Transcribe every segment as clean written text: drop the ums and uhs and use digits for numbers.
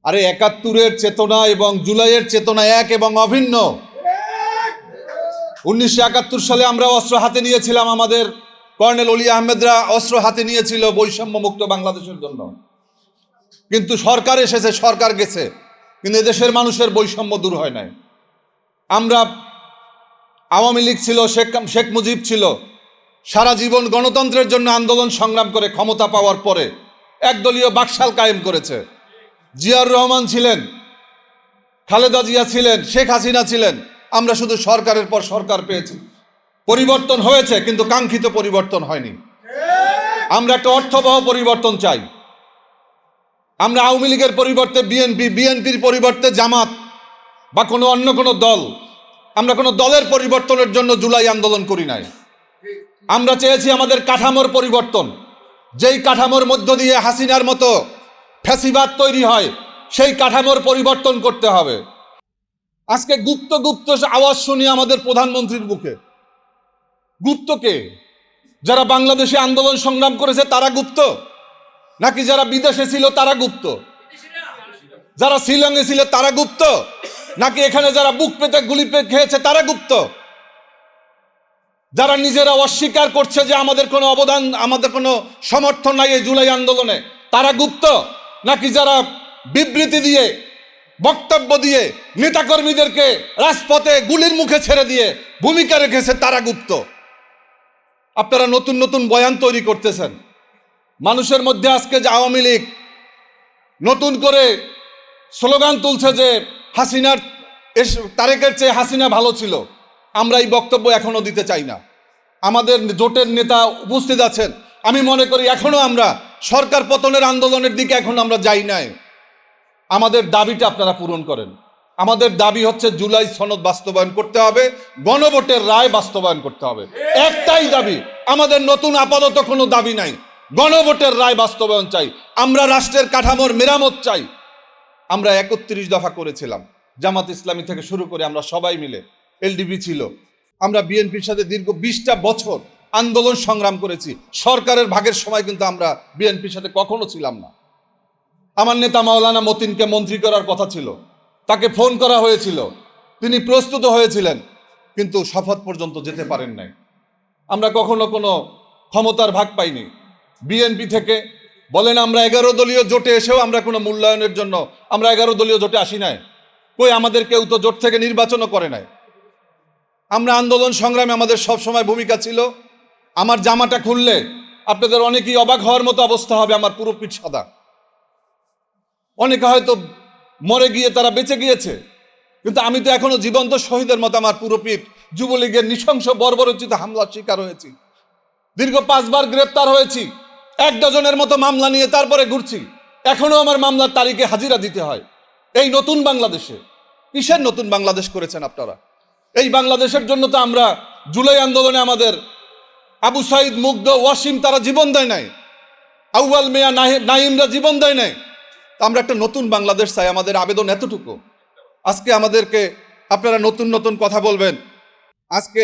আরে ৭১-এর চেতনা এবং জুলাইয়ের চেতনা এক এবং অভিন্ন। ১৯৭১ সালে আমরা অস্ত্র হাতে নিয়েছিলাম, আমাদের কর্নেল অলি আহমেদরা অস্ত্র হাতে নিয়েছিল বৈষম্য মুক্ত বাংলাদেশের জন্য। কিন্তু সরকার এসেছে, সরকার গেছে, কিন্তু এদেশের মানুষের বৈষম্য দূর হয় নাই। আমরা আওয়ামী লীগ ছিল, শেখ মুজিব ছিল, সারা জীবন গণতন্ত্রের জন্য আন্দোলন সংগ্রাম করে ক্ষমতা পাওয়ার পরে একদলীয় বাকশাল কায়েম করেছে। জিয়াউর রহমান ছিলেন, খালেদা জিয়া ছিলেন, শেখ হাসিনা ছিলেন। আমরা শুধু সরকারের পর সরকার পেয়েছি। পরিবর্তন হয়েছে, কিন্তু কাঙ্ক্ষিত পরিবর্তন হয়নি। আমরা একটা অর্থবহ পরিবর্তন চাই। আমরা আওয়ামী লীগের পরিবর্তে বিএনপি, বিএনপির পরিবর্তে জামাত বা কোনো অন্য কোনো দল, আমরা কোনো দলের পরিবর্তনের জন্য জুলাই আন্দোলন করি নাই। আমরা চেয়েছি আমাদের কাঠামোর পরিবর্তন। যেই কাঠামোর মধ্য দিয়ে হাসিনার মতো ফ্যাসিবাদ তৈরি হয়, সেই কাঠামোর পরিবর্তন করতে হবে। আজকে গুপ্ত গুপ্ত আওয়াজ শুনি আমাদের প্রধানমন্ত্রীর মুখে। গুপ্ত কে? যারা বাংলাদেশে আন্দোলন সংগ্রাম করেছে তারা গুপ্ত, নাকি যারা বিদেশে ছিল তারা গুপ্ত? যারা শিলংয়ে ছিল তারা গুপ্ত, নাকি এখানে যারা বুক পেতে গুলি খেয়েছে তারা গুপ্ত? যারা নিজেরা অস্বীকার করছে যে আমাদের কোনো অবদান, আমাদের কোনো সমর্থন নাই এই জুলাই আন্দোলনে, তারা গুপ্ত? নাকি যারা বিবৃতি দিয়ে, বক্তব্য দিয়ে নেতাকর্মীদেরকে রাজপথে গুলির মুখে ছেড়ে দিয়ে ভূমিকা রেখেছে তারা গুপ্ত? আপনারা নতুন নতুন বয়ান তৈরি করতেছেন মানুষের মধ্যে। আজকে যে আওয়ামী লীগ নতুন করে স্লোগান তুলছে যে হাসিনার, তারেকের চেয়ে হাসিনা ভালো ছিল, আমরা এই বক্তব্য এখনো দিতে চাই না। আমাদের জোটের নেতা উপস্থিত আছেন, আমি মনে করি এখনো আমরা সরকার পতনের আন্দোলনের দিকে এখনো আমরা যাই নাই। আমাদের দাবিটা আপনারা পূরণ করেন। আমাদের দাবি হচ্ছে জুলাই সনদ বাস্তবায়ন করতে হবে, গণভোটের রায় বাস্তবায়ন করতে হবে। একটাই দাবি, আমাদের নতুন আপাতত কোনো দাবি নাই। গণভোটের রায় বাস্তবায়ন চাই। আমরা রাষ্ট্রের কাঠামোর মেরামত চাই। আমরা ৩১ দফা করেছিলাম, জামাত ইসলামী থেকে শুরু করে আমরা সবাই মিলে, এলডিপি ছিল। আমরা বিএনপির সাথে দীর্ঘ ২০টা বছর আন্দোলন সংগ্রাম করেছি। সরকারের ভাগের সময় কিন্তু আমরা বিএনপির সাথে কখনো ছিলাম না। আমার নেতা মাওলানা মতিনকে মন্ত্রী করার কথা ছিল, তাকে ফোন করা হয়েছিল, তিনি প্রস্তুত হয়েছিলেন, কিন্তু শপথ পর্যন্ত যেতে পারেন নাই। আমরা কখনো কোনো ক্ষমতার ভাগ পাইনি। বিএনপি থেকে বলেন, আমরা 11 দলীয় জোটে এসেও আমরা কোনো মূল্যায়নের জন্য আমরা 11 দলীয় জোটে আসি নাই। কই, আমাদের কেউ তো জোট থেকে নির্বাচনও করে নাই। আমরা আন্দোলন সংগ্রামে আমাদের সব সময় ভূমিকা ছিল। আমার জামাটা খুললে আপনাদের অনেকেই অবাক হওয়ার মতো অবস্থা হবে, আমার পুরো পিঠ সাদা। অনেকে হয়তো মরে গিয়ে তারা বেঁচে গিয়েছে, কিন্তু আমি তো এখনো জীবন্ত শহীদের মতো আমার পুরো পিঠ। যুবলীগের নৃশংস বর্বরোচিত হামলার শিকার হয়েছি, দীর্ঘ 5 বার গ্রেপ্তার হয়েছি, 1 ডজনের মতো মামলা নিয়ে তারপরে ঘুরছি। এখনো আমার মামলার তারিখে হাজিরা দিতে হয়। এই নতুন বাংলাদেশে, কিসের নতুন বাংলাদেশ করেছেন আপনারা? এই বাংলাদেশের জন্য তো আমরা জুলাই আন্দোলনে আমাদের আবু সাইদ, মুগ্ধ, ওয়াসিম তারা জীবন দেয় নাই, আউয়াল মিয়া, নাইমরা জীবন দেয় নাই। আমরা একটা নতুন বাংলাদেশ চাই, আমাদের আবেদন এতটুকু। আজকে আমাদেরকে আপনারা নতুন নতুন কথা বলবেন। আজকে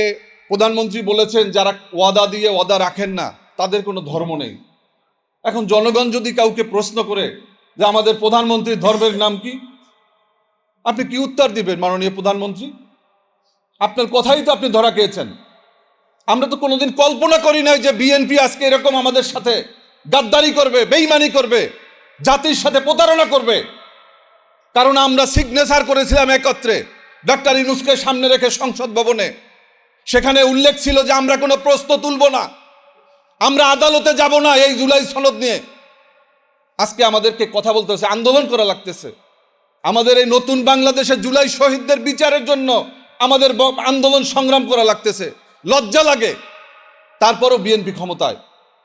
প্রধানমন্ত্রী বলেছেন যারা ওয়াদা দিয়ে ওয়াদা রাখেন না তাদের কোনো ধর্ম নেই। এখন জনগণ যদি কাউকে প্রশ্ন করে যে আমাদের প্রধানমন্ত্রীর ধর্মের নাম কি, আপনি কি উত্তর দিবেন মাননীয় প্রধানমন্ত্রী? আপনার কথাই তো আপনি ধরা খেয়েছেন। আমরা তো কোনোদিন কল্পনা করি নাই যে বিএনপি আজকে এরকম আমাদের সাথে গাদ্দারি করবে, বেইমানি করবে, জাতির সাথে প্রতারণা করবে। কারণ আমরা সিগনেচার করেছিলাম একত্রে ডক্টর ইউনূসকে সামনে রেখে সংসদ ভবনে। সেখানে উল্লেখ ছিল যে আমরা কোনো প্রশ্ন তুলব না, আমরা আদালতে যাব না এই জুলাই সনদ নিয়ে। আজকে আমাদেরকে কথা বলতেছে, আন্দোলন করা লাগতেছে। আমাদের এই নতুন বাংলাদেশে জুলাই শহীদদের বিচারের জন্য আমাদের আন্দোলন সংগ্রাম করা লাগতেছে। লজ্জা লাগে। তারপরও বিএনপি ক্ষমতায়।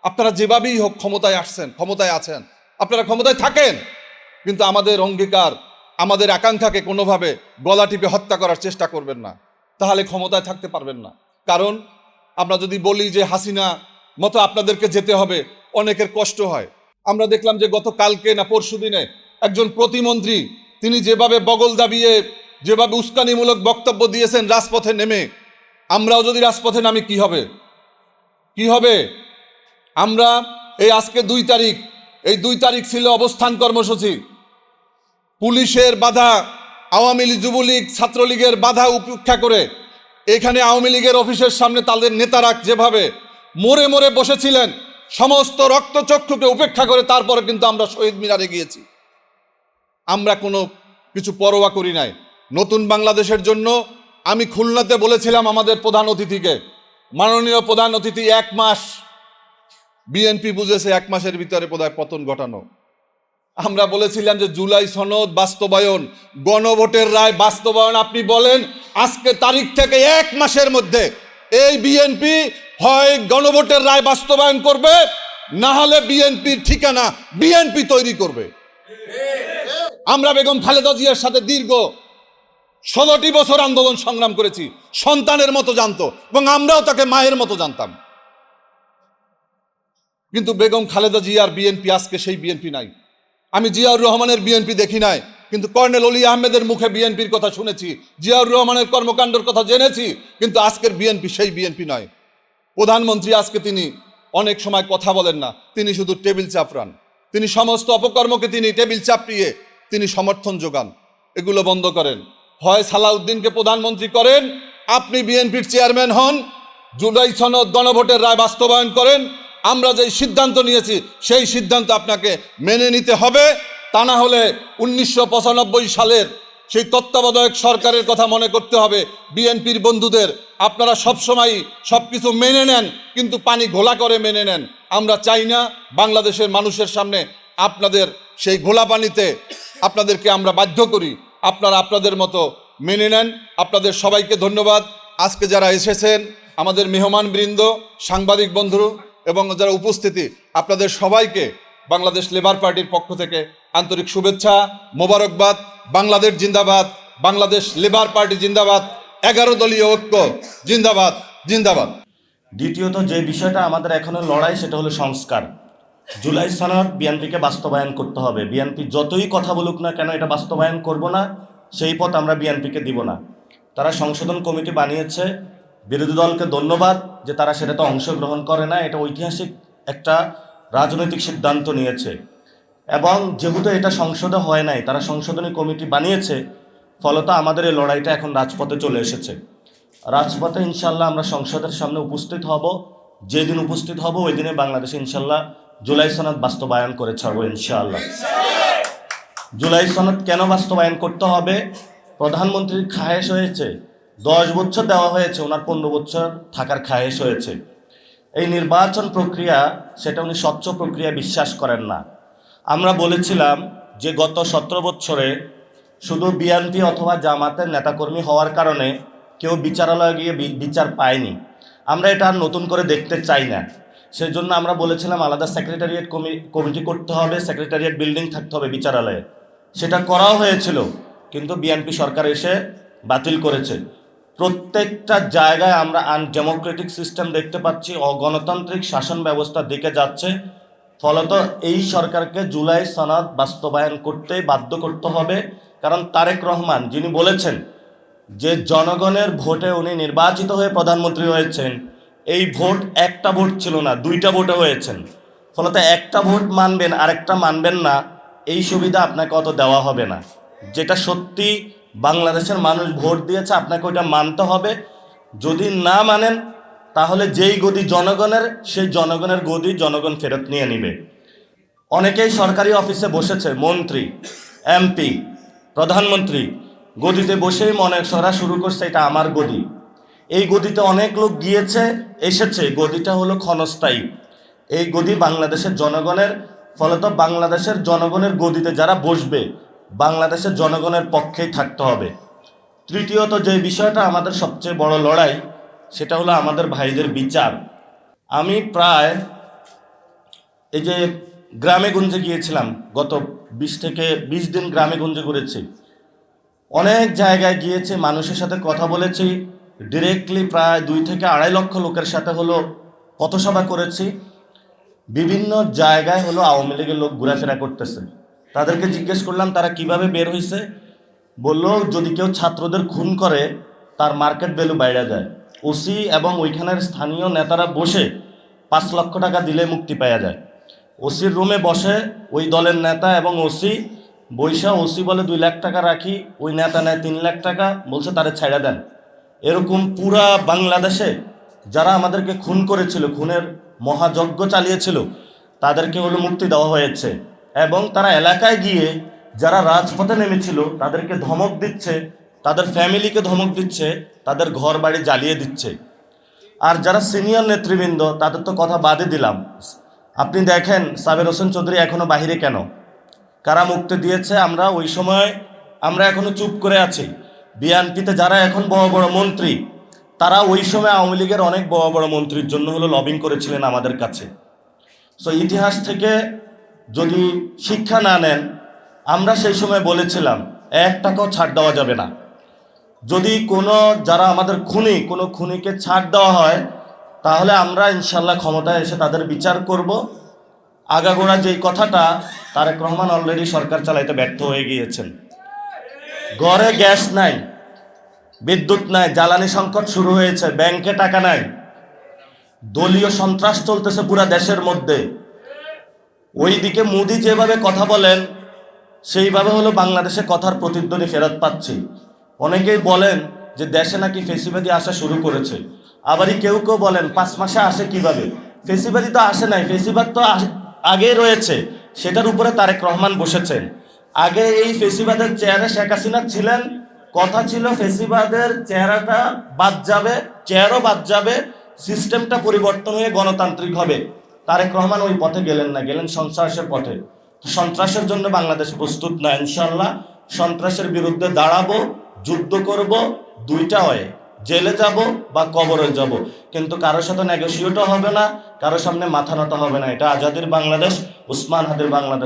আপনারা যেভাবেই হোক ক্ষমতায় আসছেন, ক্ষমতায় আছেন, আপনারা ক্ষমতায় থাকেন, কিন্তু আমাদের অঙ্গীকার, আমাদের আকাঙ্ক্ষাকে কোনোভাবে গলা টিপে হত্যা করার চেষ্টা করবেন না, তাহলে ক্ষমতায় থাকতে পারবেন না। কারণ আমরা যদি বলি যে হাসিনা মতো আপনাদেরকে যেতে হবে, অনেকের কষ্ট হয়। আমরা দেখলাম যে গত কালকে না পরশু দিনে একজন প্রতিমন্ত্রী, তিনি যেভাবে বগল দাবিয়ে, যেভাবে উস্কানিমূলক বক্তব্য দিয়েছেন রাজপথে নেমে, আমরাও যদি রাজপথে নামি কি হবে? কি হবে? আমরা এই আজকে 2 তারিখ, এই 2 তারিখ ছিল অবস্থান কর্মসূচি। পুলিশের বাধা, আওয়ামী লীগ, যুবলীগ, ছাত্রলীগের বাধা উপেক্ষা করে এখানে আওয়ামী লীগের অফিসের সামনে তাদের নেতারা যেভাবে মরে মরে বসেছিলেন, সমস্ত রক্তচক্ষুকে উপেক্ষা করে তারপরে কিন্তু আমরা শহীদ মিনারে গিয়েছি। আমরা কোনো কিছু পরোয়া করি নাই। নতুন বাংলাদেশের জন্য আমি খুলনাতে বলেছিলাম আমাদের প্রধান অতিথিকে, মাননীয় প্রধান অতিথি, 1 মাস বিএনপি বুঝেছে 1 মাসের ভিতরে বোধহয় পতন ঘটানো। আমরা বলেছিলাম যে জুলাই সনদ বাস্তবায়ন, গণভোটের রায় বাস্তবায়ন আপনি বলেন আজকে তারিখ থেকে 1 মাসের মধ্যে এই বিএনপি হয় গণভোটের রায় বাস্তবায়ন করবে, না হলে বিএনপির ঠিকানা বিএনপি তৈরি করবে। আমরা বেগম খালেদা জিয়ার সাথে দীর্ঘ 16টি বছর আন্দোলন সংগ্রাম করেছি, সন্তানের মতো জানতো এবং আমরাও তাকে মায়ের মতো জানতাম। কিন্তু বেগম খালেদা জিয়ার বিএনপি আজকে সেই বিএনপি নাই। আমি জিয়াউর রহমানের বিএনপি দেখি নাই, কিন্তু কর্নেল অলি আহমেদের মুখে বিএনপির কথা শুনেছি, জিয়াউর রহমানের কর্মকাণ্ডের কথা জেনেছি, কিন্তু আজকের বিএনপি সেই বিএনপি নয়। প্রধানমন্ত্রী আজকে তিনি অনেক সময় কথা বলেন না, তিনি শুধু টেবিল চাপড়ান। তিনি সমস্ত অপকর্মকে তিনি টেবিল চাপড়িয়ে তিনি সমর্থন যোগান। এগুলো বন্ধ করেন। হয় সালাউদ্দিনকে প্রধানমন্ত্রী করেন, আপনি বিএনপির চেয়ারম্যান হন, জুলাই সনদ গণভোটের রায় বাস্তবায়ন করেন। আমরা যেই সিদ্ধান্ত নিয়েছি সেই সিদ্ধান্ত আপনাকে মেনে নিতে হবে। তা না হলে 1995 সালের সেই তত্ত্বাবধায়ক সরকারের কথা মনে করতে হবে। বিএনপির বন্ধুদের, আপনারা সবসময় সব কিছু মেনে নেন, কিন্তু পানি ঘোলা করে মেনে নেন। আমরা চাই না বাংলাদেশের মানুষের সামনে আপনাদের সেই ঘোলা পানিতে আপনাদেরকে আমরা বাধ্য করি। আপনারা আপনাদের মতো মেনে নেন। আপনাদের সবাইকে ধন্যবাদ। আজকে যারা এসেছেন, আমাদের মেহমানবৃন্দ, সাংবাদিক বন্ধু এবং যারা উপস্থিতি, আপনাদের সবাইকে বাংলাদেশ লেবার পার্টির পক্ষ থেকে আন্তরিক শুভেচ্ছা, মোবারকবাদ। বাংলাদেশ জিন্দাবাদ, বাংলাদেশ লেবার পার্টি জিন্দাবাদ, 11 দলীয় ঐক্য জিন্দাবাদ, জিন্দাবাদ। দ্বিতীয়ত যে বিষয়টা আমাদের এখনো লড়াই, সেটা হলো সংস্কার। জুলাই সনদ বিএনপিকে বাস্তবায়ন করতে হবে। বিএনপি যতই কথা বলুক না কেন, এটা বাস্তবায়ন করব না, সেই পথ আমরা বিএনপিকে দিব না। তারা সংশোধন কমিটি বানিয়েছে, বিরোধী দলকে ধন্যবাদ যে তারা সেটাতে অংশগ্রহণ করে না। এটা ঐতিহাসিক একটা রাজনৈতিক সিদ্ধান্ত নিয়েছে, এবং যেহেতু এটা সংসদে হয় নাই, তারা সংশোধনী কমিটি বানিয়েছে, ফলত আমাদের এই লড়াইটা এখন রাজপথে চলে এসেছে। রাজপথে ইনশাল্লাহ আমরা সংসদের সামনে উপস্থিত হব। যেদিন উপস্থিত হব ওই দিনে বাংলাদেশে ইনশাল্লাহ জুলাই সনদ বাস্তবায়ন করে ছাড়বো ইনশাআল্লাহ। জুলাই সনদ কেন বাস্তবায়ন করতে হবে? প্রধানমন্ত্রীর খায়েশ হয়েছে, 10 বছর দেওয়া হয়েছে, ওনার 15 বছর থাকার খায়েশ হয়েছে। এই নির্বাচন প্রক্রিয়া, সেটা উনি স্বচ্ছ প্রক্রিয়া বিশ্বাস করেন না। আমরা বলেছিলাম যে গত 17 বছরে শুধু বিএনপি অথবা জামাতের নেতাকর্মী হওয়ার কারণে কেউ বিচারালয়ে গিয়ে বিচার পায়নি। আমরা এটা আর নতুন করে দেখতে চাই না। সেজন্য আমরা বলেছিলাম আলাদা সেক্রেটারিয়েট কমিটি করতে হবে, সেক্রেটারিয়েট বিল্ডিং থাকতে হবে বিচারালয়ে। সেটা করাও হয়েছিল, কিন্তু বিএনপি সরকার এসে বাতিল করেছে। প্রত্যেকটা জায়গায় আমরা আনডেমোক্রেটিক সিস্টেম দেখতে পাচ্ছি, অগণতান্ত্রিক শাসন ব্যবস্থার দিকে যাচ্ছে। ফলত এই সরকারকে জুলাই সনদ বাস্তবায়ন করতেই বাধ্য করতে হবে। কারণ তারেক রহমান যিনি বলেছেন যে জনগণের ভোটে উনি নির্বাচিত হয়ে প্রধানমন্ত্রী হয়েছেন, এই ভোট একটা ভোট ছিল না, 2টা ভোটে হয়েছেন। ফলত একটা ভোট মানবেন, আরেকটা মানবেন না, এই সুবিধা আপনাকে অত দেওয়া হবে না। যেটা সত্যি বাংলাদেশের মানুষ ভোট দিয়েছে, আপনাকে ওইটা মানতে হবে। যদি না মানেন, তাহলে যেই গদি জনগণের, সেই জনগণের গদি জনগণ ফেরত নিয়ে নেবে। অনেকেই সরকারি অফিসে বসেছে, মন্ত্রী, এমপি, প্রধানমন্ত্রী গদিতে বসেই মনে করা শুরু করছে এটা আমার গদি। এই গদিতে অনেক লোক গিয়েছে, এসেছে, গদিটা হলো ক্ষণস্থায়ী। এই গদি বাংলাদেশের জনগণের। ফলত বাংলাদেশের জনগণের গদিতে যারা বসবে, বাংলাদেশের জনগণের পক্ষেই থাকতে হবে। তৃতীয়ত যে বিষয়টা আমাদের সবচেয়ে বড় লড়াই, সেটা হলো আমাদের ভাইদের বিচার। আমি প্রায় এই যে গ্রামে গঞ্জে গিয়েছিলাম, গত 20 থেকে 20 দিন গ্রামে গঞ্জে ঘুরেছি, অনেক জায়গায় গিয়েছি, মানুষের সাথে কথা বলেছি। ডিরেক্টলি প্রায় 2 থেকে 2.5 লক্ষ লোকের সাথে হলো পথসভা করেছি। বিভিন্ন জায়গায় হলো আওয়ামী লীগের লোক ঘোরাফেরা করতেছে। তাদেরকে জিজ্ঞেস করলাম তারা কিভাবে বের হয়েছে। বলল যদি কেউ ছাত্রদের খুন করে তার মার্কেট ভ্যালু বাইরে যায়। ওসি এবং ওইখানের স্থানীয় নেতারা বসে 5 লক্ষ টাকা দিলে মুক্তি পাওয়া যায়। ওসির রুমে বসে ওই দলের নেতা এবং ওসি বৈশা ওসি বলে 2 লাখ টাকা রাখি, ওই নেতা নেয় 3 লাখ টাকা, বলছে তারে ছেড়ে দেন। এরকম পুরা বাংলাদেশে যারা আমাদেরকে খুন করেছিল, খুনের মহাযজ্ঞ চালিয়েছিল, তাদেরকে হলো মুক্তি দেওয়া হয়েছে। এবং তারা এলাকায় গিয়ে যারা রাজপথে নেমেছিল তাদেরকে ধমক দিচ্ছে, তাদের ফ্যামিলিকে ধমক দিচ্ছে, তাদের ঘর বাড়ি জ্বালিয়ে দিচ্ছে। আর যারা সিনিয়র নেতৃবৃন্দ তাদের তো কথা বাদই দিলাম। আপনি দেখেন সাবের হোসেন চৌধুরী এখনো বাহিরে কেন, কারা মুক্তি দিয়েছে? আমরা ওই সময় আমরা এখনো চুপ করে আছি। বিএনপিতে যারা এখন বড় বড় মন্ত্রী, তারা ওই সময় আওয়ামী লীগের অনেক বড় বড় মন্ত্রীর জন্য হলো লবিং করেছিলেন আমাদের কাছে। সো ইতিহাস থেকে যদি শিক্ষা না নেন, আমরা সেই সময় বলেছিলাম 1 টাকাও ছাড় দেওয়া যাবে না। যদি কোনো যারা আমাদের কোনো খুনিকে ছাড় দেওয়া হয়, তাহলে আমরা ইনশাল্লাহ ক্ষমতায় এসে তাদের বিচার করব। আগাগোড়া যেই কথাটা, তারেক রহমান অলরেডি সরকার চালাইতে ব্যর্থ হয়ে গিয়েছেন। ঘরে গ্যাস নাই, বিদ্যুৎ নাই, জ্বালানি সংকট শুরু হয়েছে, ব্যাংকে টাকা নাই, দলীয় সন্ত্রাস চলতেছে পুরা দেশের মধ্যে। ওইদিকে মোদি যেভাবে কথা বলেন, সেইভাবে হলো বাংলাদেশে কথার প্রতিধ্বনি ফেরত পাচ্ছি। অনেকেই বলেন যে দেশে নাকি ফেসিবাদী আসা শুরু করেছে, আবারই কেউ কেউ বলেন 5 মাসে আসে কিভাবে? ফেসিবাদী তো আসে নাই, ফেসিবাদ তো আগেই রয়েছে, সেটার উপরে তারেক রহমান বসেছেন। আগে এই ফেসিবাদের চেয়ারে শেখ হাসিনা ছিলেন, কথা ছিল ফেসিবাদের চেহারাটা বাদ যাবে, চেয়ারও বাদ যাবে, সিস্টেমটা পরিবর্তন হয়ে গণতান্ত্রিক হবে। তারেক রহমান ওই পথে গেলেন না, গেলেন সন্ত্রাসের পথে। সন্ত্রাসের জন্য বাংলাদেশ প্রস্তুত না। ইনশাল্লাহ সন্ত্রাসের বিরুদ্ধে দাঁড়াবো, যুদ্ধ করব, দুইটা হয়, জেলে যাব বা কবরে যাব, কিন্তু কারোর সাথে নেগোশিয়েটও হবে না, কারোর সামনে মাথা নত হবে না। এটা আজাদের বাংলাদেশ, উসমান হাদির বাংলাদেশ।